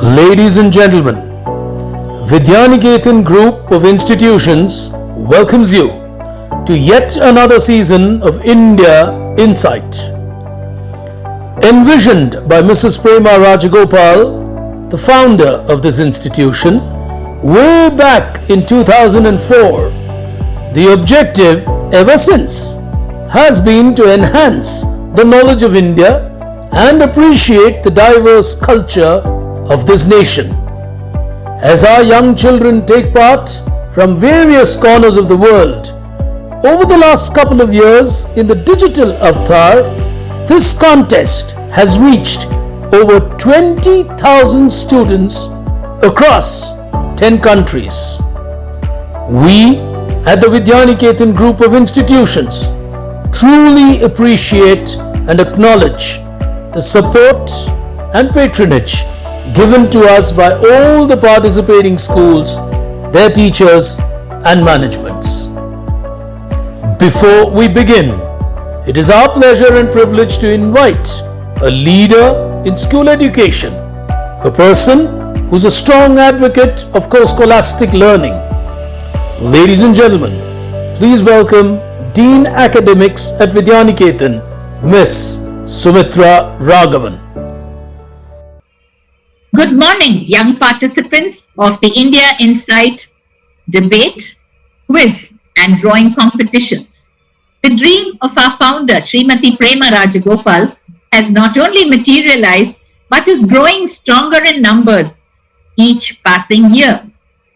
Ladies and gentlemen, Vidyaniketan Group of Institutions welcomes you to yet another season of India Insight. Envisioned by Mrs. Prema Rajagopal, the founder of this institution, way back in 2004, the objective ever since has been to enhance the knowledge of India and appreciate the diverse culture of this nation. As our young children take part from various corners of the world, over the last couple of years in the digital avatar, this contest has reached over 20,000 students across 10 countries. We at the Vidyaniketan Group of Institutions truly appreciate and acknowledge the support and patronage given to us by all the participating schools, their teachers and managements. Before we begin, it is our pleasure and privilege to invite a leader in school education, a person who's a strong advocate of co-scholastic learning. Ladies and gentlemen, please welcome Dean Academics at Vidyaniketan, Miss Sumitra Raghavan. Good morning, young participants of the India Insight debate, quiz and drawing competitions. The dream of our founder, Srimati Prema Rajagopal, has not only materialized but is growing stronger in numbers each passing year.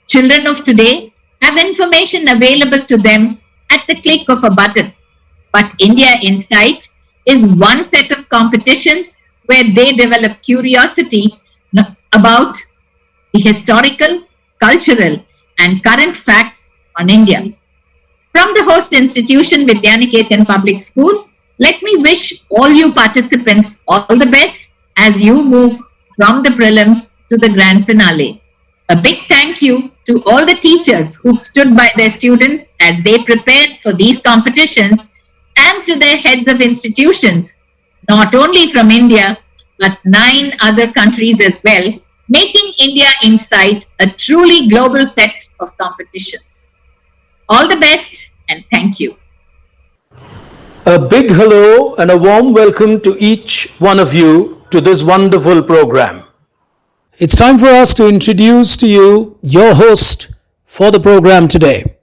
Children of today have information available to them at the click of a button. But India Insight is one set of competitions where they develop curiosity about the historical, cultural, and current facts on India. From the host institution, Vidyaniketan Public School, let me wish all you participants all the best as you move from the prelims to the grand finale. A big thank you to all the teachers who stood by their students as they prepared for these competitions, and to their heads of institutions, not only from India, but 9 other countries as well, making India Insight a truly global set of competitions. All the best and thank you. A big hello and a warm welcome to each one of you to this wonderful program. It's time for us to introduce to you your host for the program today.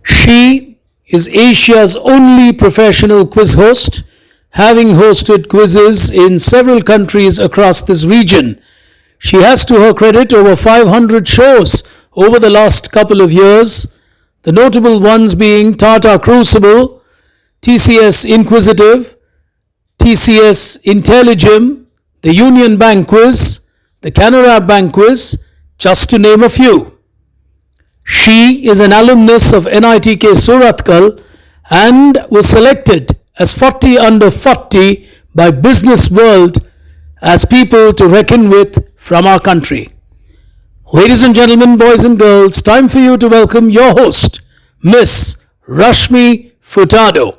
She is Asia's only professional quiz host, having hosted quizzes in several countries across this region. She has to her credit over 500 shows over the last couple of years, the notable ones being Tata Crucible, TCS Inquisitive, TCS Intelligim, the Union Bank Quiz, the Canara Bank Quiz, just to name a few. She is an alumnus of NITK Surathkal and was selected as 40 under 40 by Business World as people to reckon with from our country. Ladies and gentlemen, boys and girls, time for you to welcome your host, Miss Rashmi Furtado.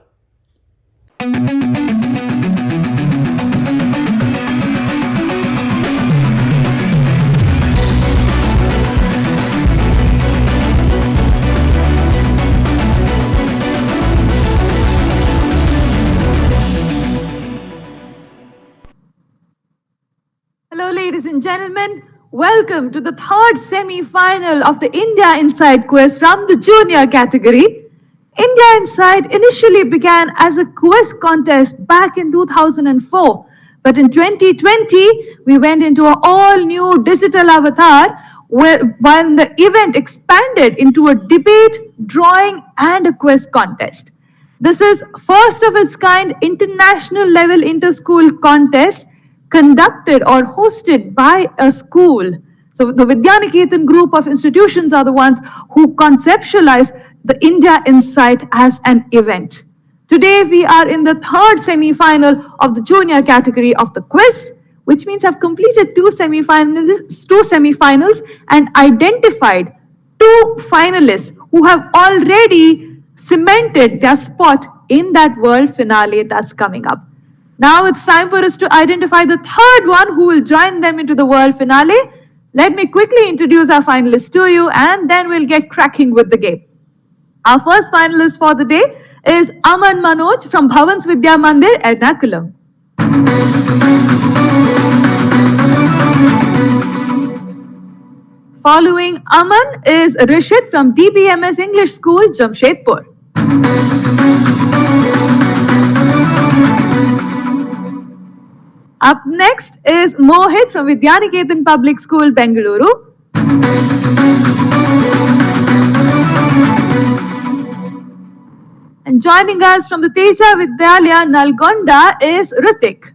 Hello, ladies and gentlemen. Welcome to the third semi-final of the India Insight quiz from the junior category. India Insight initially began as a quiz contest back in 2004, but in 2020, we went into an all-new digital avatar when the event expanded into a debate, drawing, and a quiz contest. This is first of its kind international level inter-school contest conducted or hosted by a school. So the Vidyaniketan Group of Institutions are the ones who conceptualize the India Insight as an event. Today we are in the third semi-final of the junior category of the quiz, which means I've completed two semi-finals and identified 2 finalists who have already cemented their spot in that world finale that's coming up. Now it's time for us to identify the third one who will join them into the world finale. Let me quickly introduce our finalists to you and then we'll get cracking with the game. Our first finalist for the day is Aman Manoj from Bhavans Vidya Mandir, Ernakulam. Following Aman is Rishit from DBMS English School, Jamshedpur. Up next is Mohit from Vidyaniketan Public School, Bangalore. And joining us from the Teja Vidyalaya, Nalgonda is Ritik.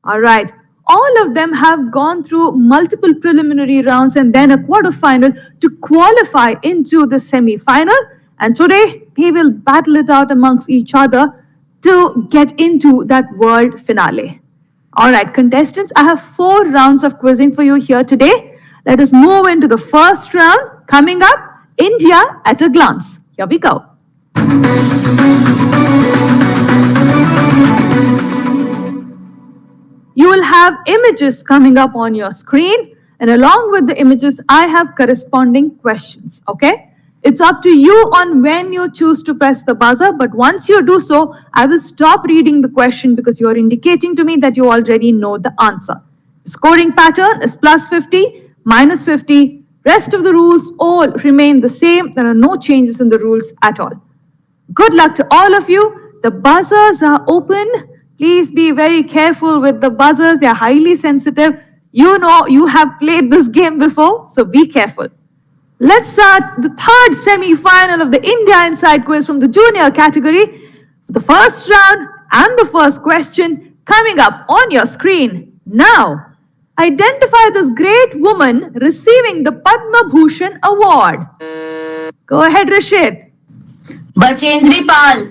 All right. All of them have gone through multiple preliminary rounds and then a quarterfinal to qualify into the semi-final. And today, they will battle it out amongst each other to get into that world finale. All right, contestants, I have 4 rounds of quizzing for you here today. Let us move into the first round. Coming up, India at a glance. Here we go. You will have images coming up on your screen, and along with the images, I have corresponding questions, okay? It's up to you on when you choose to press the buzzer, but once you do so, I will stop reading the question because you are indicating to me that you already know the answer. The scoring pattern is +50, -50. Rest of the rules all remain the same. There are no changes in the rules at all. Good luck to all of you. The buzzers are open. Please be very careful with the buzzers. They are highly sensitive. You know you have played this game before, so be careful. Let's start the third semi-final of the India Inside quiz from the junior category. The first round and the first question coming up on your screen now. Identify this great woman receiving the Padma Bhushan Award. Go ahead, Rishit. Bachendri Pal.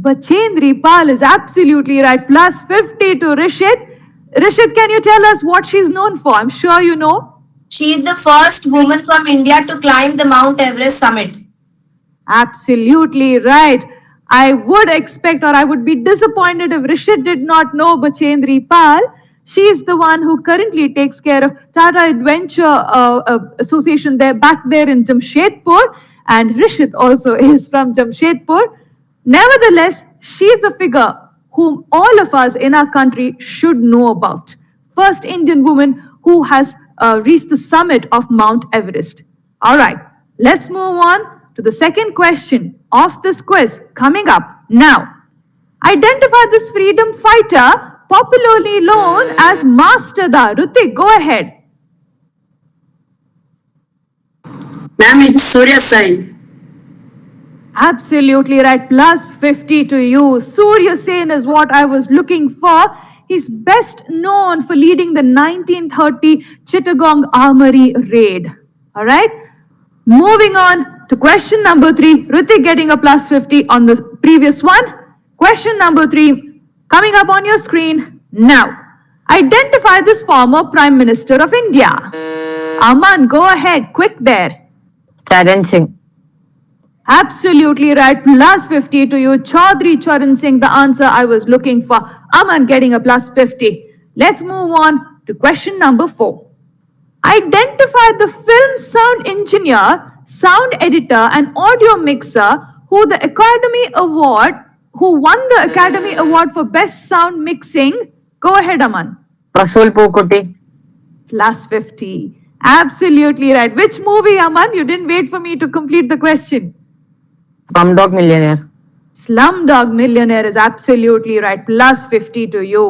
Bachendri Pal is absolutely right. +50 to Rishit. Rishit, can you tell us what she's known for? I'm sure you know. She is the first woman from India to climb the Mount Everest summit. Absolutely right. I would expect or I would be disappointed if Rishit did not know Bachendri Pal. She is the one who currently takes care of Tata Adventure Association back there in Jamshedpur. And Rishit also is from Jamshedpur. Nevertheless, she is a figure whom all of us in our country should know about. First Indian woman who has reached the summit of Mount Everest. All right, let's move on to the second question of this quiz coming up now. Identify this freedom fighter popularly known as Master Da. Ritik, go ahead. Ma'am, it's Surya Sen. Absolutely right. +50 to you. Surya Sen is what I was looking for. He's best known for leading the 1930 Chittagong Armory raid. All right. Moving on to question number 3. Ritik getting a +50 on the previous one. Question number 3 coming up on your screen now. Identify this former Prime Minister of India. Aman, go ahead. Quick there. Charan Singh. Absolutely right. +50 to you. Chaudhry Charan Singh, the answer I was looking for. Aman getting a +50. Let's move on to question number 4. Identify the film sound engineer, sound editor, and audio mixer who won the Academy Award for Best Sound Mixing. Go ahead, Aman. Rasool Pokuti. +50. Absolutely right. Which movie, Aman? You didn't wait for me to complete the question. Slumdog Millionaire. Slumdog Millionaire is absolutely right. +50 to you.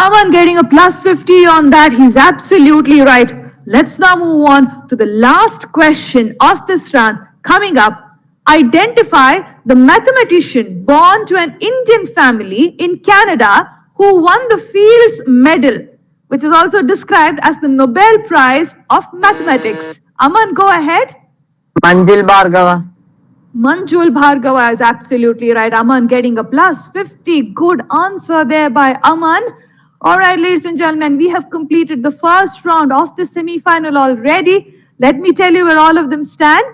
Aman getting a +50 on that. He's absolutely right. Let's now move on to the last question of this round. Coming up, identify the mathematician born to an Indian family in Canada who won the Fields Medal, which is also described as the Nobel Prize of Mathematics. Aman, go ahead. Manjul Bhargava. Manjul Bhargava is absolutely right. Aman getting a +50. Good answer there by Aman. All right, ladies and gentlemen, we have completed the first round of the semi-final already. Let me tell you where all of them stand.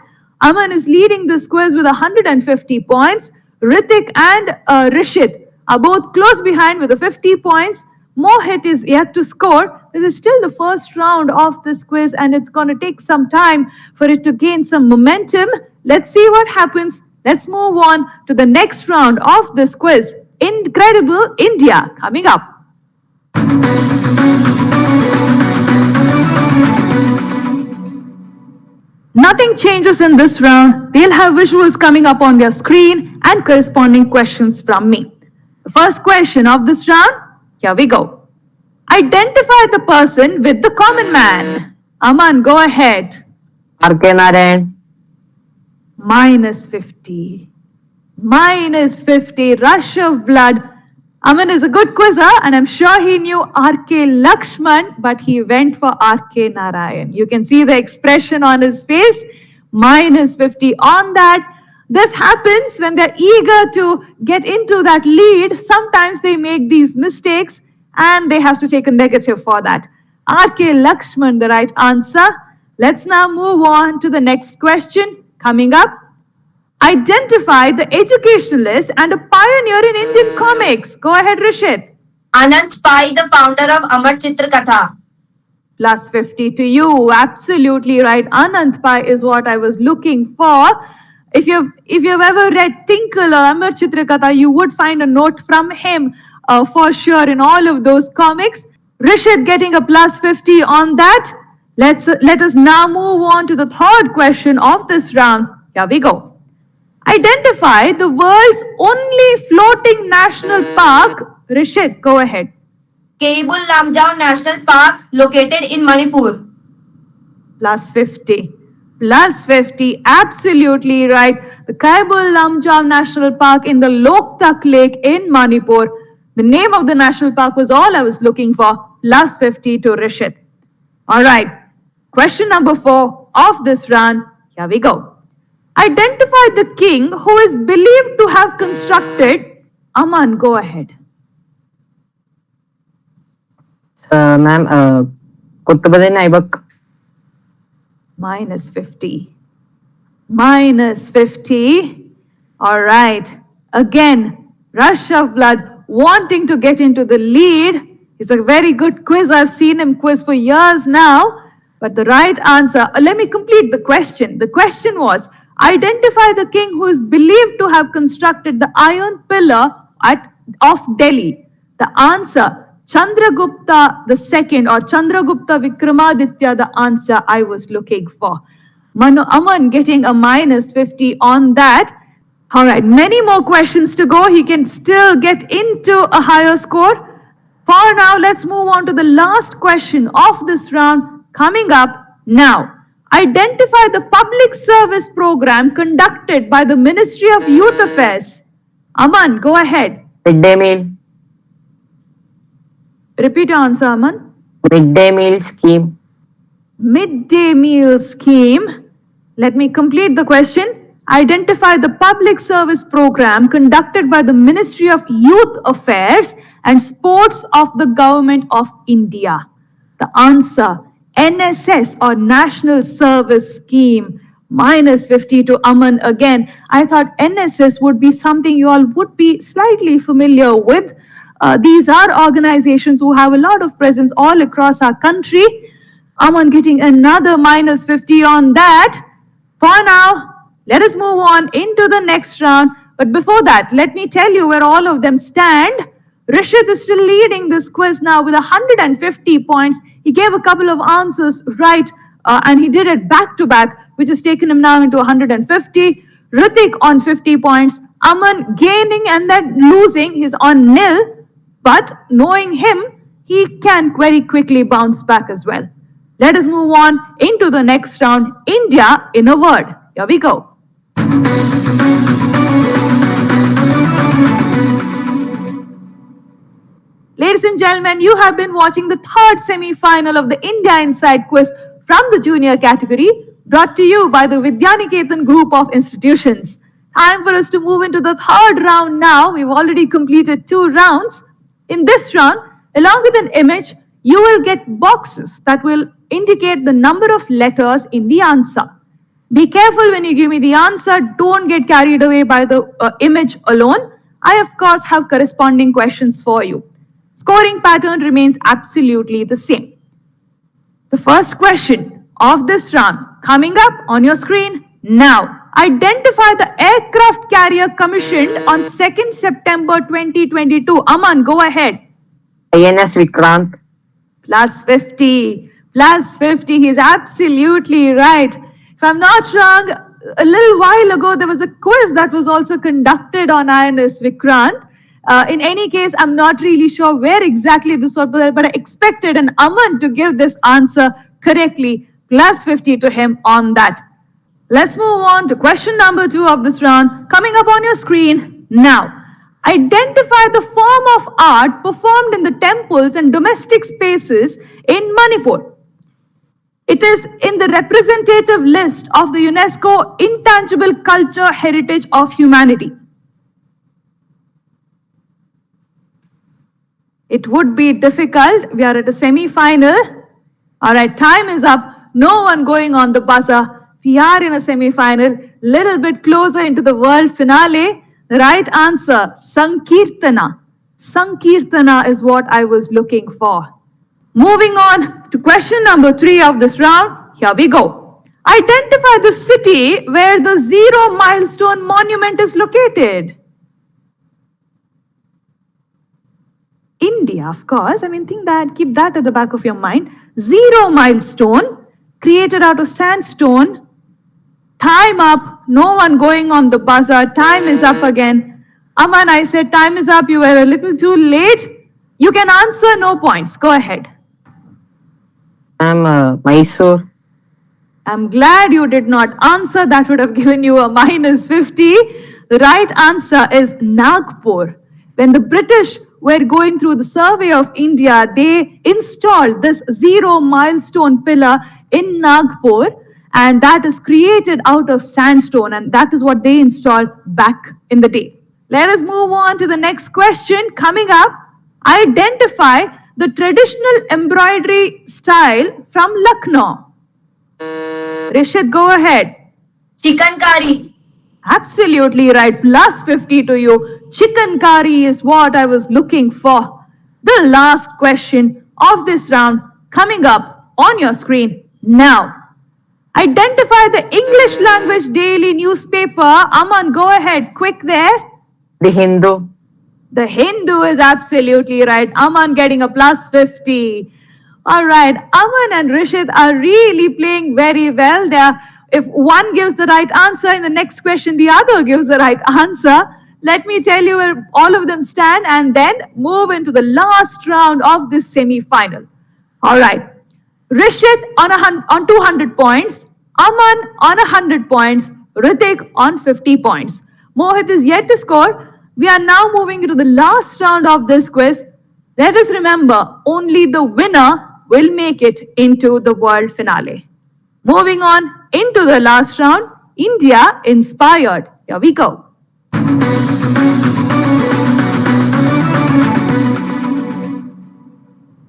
Aman is leading this quiz with 150 points. Ritik and Rishit are both close behind with 50 points. Mohit is yet to score. This is still the first round of this quiz and it's going to take some time for it to gain some momentum. Let's see what happens. Let's move on to the next round of this quiz. Incredible India coming up. Nothing changes in this round. They'll have visuals coming up on their screen and corresponding questions from me. The first question of this round, here we go. Identify the person with the common man. Aman, go ahead. R.K. Narayan. Minus 50. Minus 50. Rush of blood. Aman is a good quizzer and I'm sure he knew R.K. Lakshman, but he went for R.K. Narayan. You can see the expression on his face. Minus 50 on that. This happens when they're eager to get into that lead. Sometimes they make these mistakes and they have to take a negative for that. R.K. Lakshman, the right answer. Let's now move on to the next question. Coming up, identify the educationalist and a pioneer in Indian comics. Go ahead, Rishit. Anant Pai, the founder of Amar Chitra Katha. Plus 50 to you. Absolutely right. Anant Pai is what I was looking for. If you've ever read Tinkle or Amar Chitra Katha, you would find a note from him for sure in all of those comics. Rishit getting a plus 50 on that. Let us now move on to the third question of this round. Here we go. Identify the world's only floating national park. Rishit, go ahead. Keibul Lamjau National Park, located in Manipur. Plus 50. Plus 50. Absolutely right. The Kaibul Lamjau National Park in the Loktak Lake in Manipur. The name of the national park was all I was looking for. Plus 50 to Rishit. All right. Question number 4 of this round. Here we go. Identify the king who is believed to have constructed. Aman, go ahead. Ma'am, Qutbuddin Aibak. Minus 50. Minus 50. All right. Again, rush of blood, wanting to get into the lead. He's a very good quiz. I've seen him quiz for years now. But the right answer, let me complete the question. The question was, identify the king who is believed to have constructed the iron pillar of Delhi. The answer, Chandragupta II or Chandragupta Vikramaditya, the answer I was looking for. Aman getting a minus 50 on that. All right, many more questions to go. He can still get into a higher score. For now, let's move on to the last question of this round. Coming up now, identify the public service program conducted by the Ministry of Youth Affairs. Aman, go ahead. Midday meal. Repeat your answer, Aman. Midday meal scheme. Midday meal scheme. Let me complete the question. Identify the public service program conducted by the Ministry of Youth Affairs and Sports of the Government of India. The answer, NSS or National Service Scheme. Minus 50 to Aman again. I thought NSS would be something you all would be slightly familiar with. These are organizations who have a lot of presence all across our country. Aman getting another minus 50 on that. For now, let us move on into the next round. But before that, let me tell you where all of them stand. Rishit is still leading this quiz now with 150 points. He gave a couple of answers right and he did it back to back, which has taken him now into 150. Ritik on 50 points. Aman gaining and then losing. He's on nil. But knowing him, he can very quickly bounce back as well. Let us move on into the next round. India in a word. Here we go. Ladies and gentlemen, you have been watching the third semi-final of the India Inside quiz from the junior category, brought to you by the Vidyaniketan group of institutions. Time for us to move into the third round now. We've already completed 2 rounds. In this round, along with an image, you will get boxes that will indicate the number of letters in the answer. Be careful when you give me the answer. Don't get carried away by the image alone. I, of course, have corresponding questions for you. Scoring pattern remains absolutely the same. The first question of this round coming up on your screen now. Identify the aircraft carrier commissioned on 2nd September 2022. Aman, go ahead. INS Vikrant. Plus 50. Plus 50. He's absolutely right. If I'm not wrong, a little while ago, there was a quiz that was also conducted on INS Vikrant. In any case, I'm not really sure where exactly this was, but I expected an Aman to give this answer correctly. Plus 50 to him on that. Let's move on to question number 2 of this round. Coming up on your screen now. Identify the form of art performed in the temples and domestic spaces in Manipur. It is in the representative list of the UNESCO Intangible Culture Heritage of Humanity. It would be difficult. We are at a semi-final. All right, time is up. No one going on the buzzer. We are in a semi-final, little bit closer into the world finale. The right answer, Sankirtana. Sankirtana is what I was looking for. Moving on to question number 3 of this round. Here we go. Identify the city where the Zero Milestone Monument is located. India, of course. Keep that at the back of your mind. Zero Milestone, created out of sandstone. Time up. No one going on the buzzer. Time is up again. Aman, I said time is up. You were a little too late. You can answer, no points. Go ahead. Mysore. I'm glad you did not answer. That would have given you a minus 50. The right answer is Nagpur. When the British were going through the survey of India, they installed this Zero Milestone pillar in Nagpur, and that is created out of sandstone, and that is what they installed back in the day. Let us move on to the next question. Coming up, identify the traditional embroidery style from Lucknow. Rishit, go ahead. Chicken curry. Absolutely right. Plus 50 to you. Chicken curry is what I was looking for. The last question of this round coming up on your screen now. Identify the English language daily newspaper. Aman, go ahead. Quick there. The Hindu. The Hindu is absolutely right. Aman getting a plus 50. All right. Aman and Rishit are really playing very well. If one gives the right answer in the next question, the other gives the right answer. Let me tell you where all of them stand and then move into the last round of this semi-final. All right. Rishit on 200 points, Aman on 100 points, Ritik on 50 points. Mohit is yet to score. We are now moving into the last round of this quiz. Let us remember, only the winner will make it into the world finale. Moving on into the last round, India inspired. Here we go.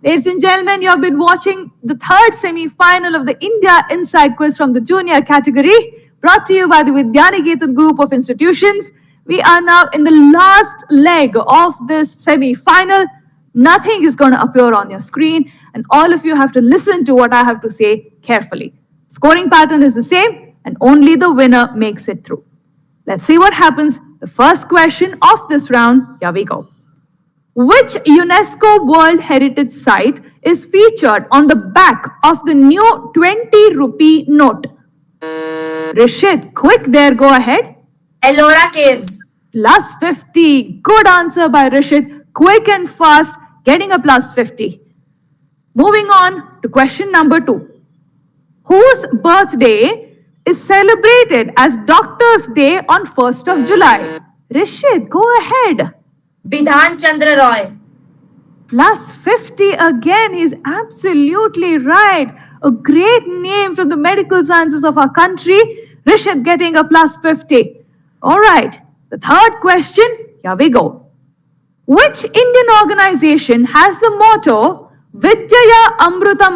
Ladies and gentlemen, you have been watching the third semi-final of the India Inside Quiz from the junior category, brought to you by the Vidyaniketan group of institutions. We are now in the last leg of this semi-final. Nothing is going to appear on your screen, and all of you have to listen to what I have to say carefully. Scoring pattern is the same, and only the winner makes it through. Let's see what happens. The first question of this round, here we go. Which UNESCO World Heritage Site is featured on the back of the new 20 rupee note? Rishit, quick there, go ahead. Ellora Caves. Plus 50. Good answer by Rishit. Quick and fast, getting a plus 50. Moving on to question number 2. Whose birthday is celebrated as Doctor's Day on 1st of July? Rishit, go ahead. Bidhan Chandra Roy. Plus 50 again. He's absolutely right. A great name from the medical sciences of our country. Rishit getting a plus 50. All right. The third question. Here we go. Which Indian organization has the motto Vidyaya Amruta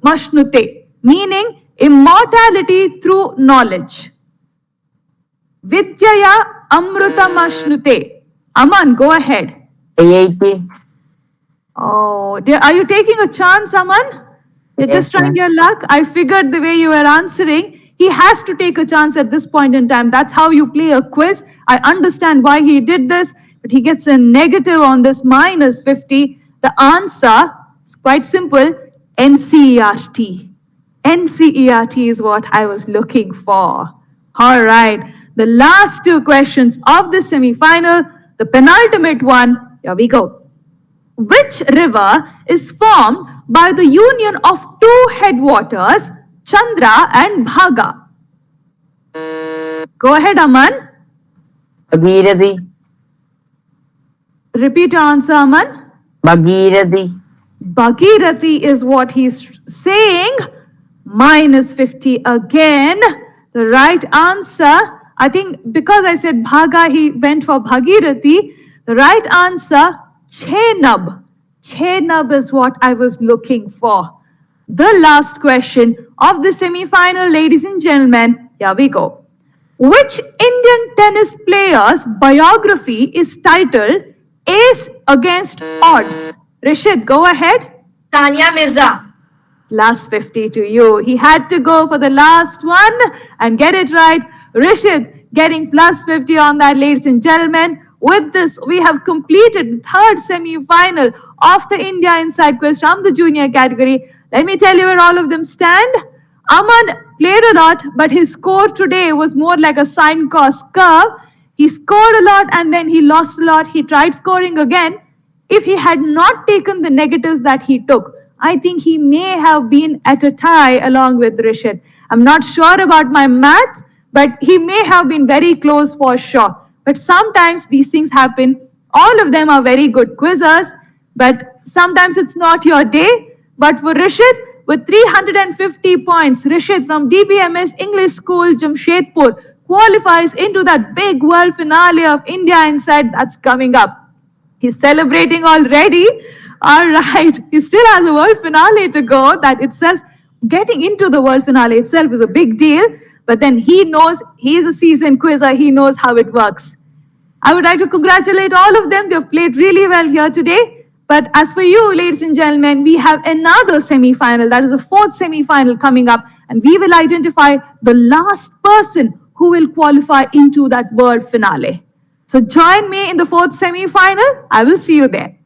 Mashnute, meaning Immortality through knowledge. Vidyaya amrutamashnute. Aman, go ahead. IIT. Oh, are you taking a chance, Aman? You're Yes, just trying ma'am. your luck. I figured the way you were answering, he has to take a chance at this point in time. That's how you play a quiz. I understand why he did this, but he gets a negative on this minus 50. The answer is quite simple, NCERT. NCERT is what I was looking for. All right. The last two questions of the semi-final, the penultimate one. Here we go. Which river is formed by the union of two headwaters, Chandra and Bhaga? Go ahead, Aman. Bhagirathi. Repeat your answer, Aman. Bhagirathi. Bhagirathi is what he's saying. Minus 50 again. The right answer, I think because I said Bhaga, he went for Bhagirathi. The right answer, Chenab. Chenab is what I was looking for. The last question of the semi-final, ladies and gentlemen. Here we go. Which Indian tennis player's biography is titled Ace Against Odds? Rishit, go ahead. Tanya Mirza. Last 50 to you. He had to go for the last one and get it right. Rishit getting plus 50 on that, ladies and gentlemen. With this, we have completed the third semi-final of the India Inside Quiz from the junior category. Let me tell you where all of them stand. Aman played a lot, but his score today was more like a sine cos curve. He scored a lot and then he lost a lot. He tried scoring again. If he had not taken the negatives that he took, I think he may have been at a tie along with Rishit. I'm not sure about my math, but he may have been very close for sure. But sometimes these things happen. All of them are very good quizzers, but sometimes it's not your day. But for Rishit, with 350 points, Rishit from DBMS English School, Jamshedpur, qualifies into that big world finale of India Inside that's coming up. He's celebrating already. All right. He still has a world finale to go. That itself, getting into the world finale itself is a big deal. But then he knows, he's a seasoned quizzer. He knows how it works. I would like to congratulate all of them. They've played really well here today. But as for you, ladies and gentlemen, we have another semi-final. That is the fourth semi-final coming up. And we will identify the last person who will qualify into that world finale. So join me in the fourth semi-final. I will see you there.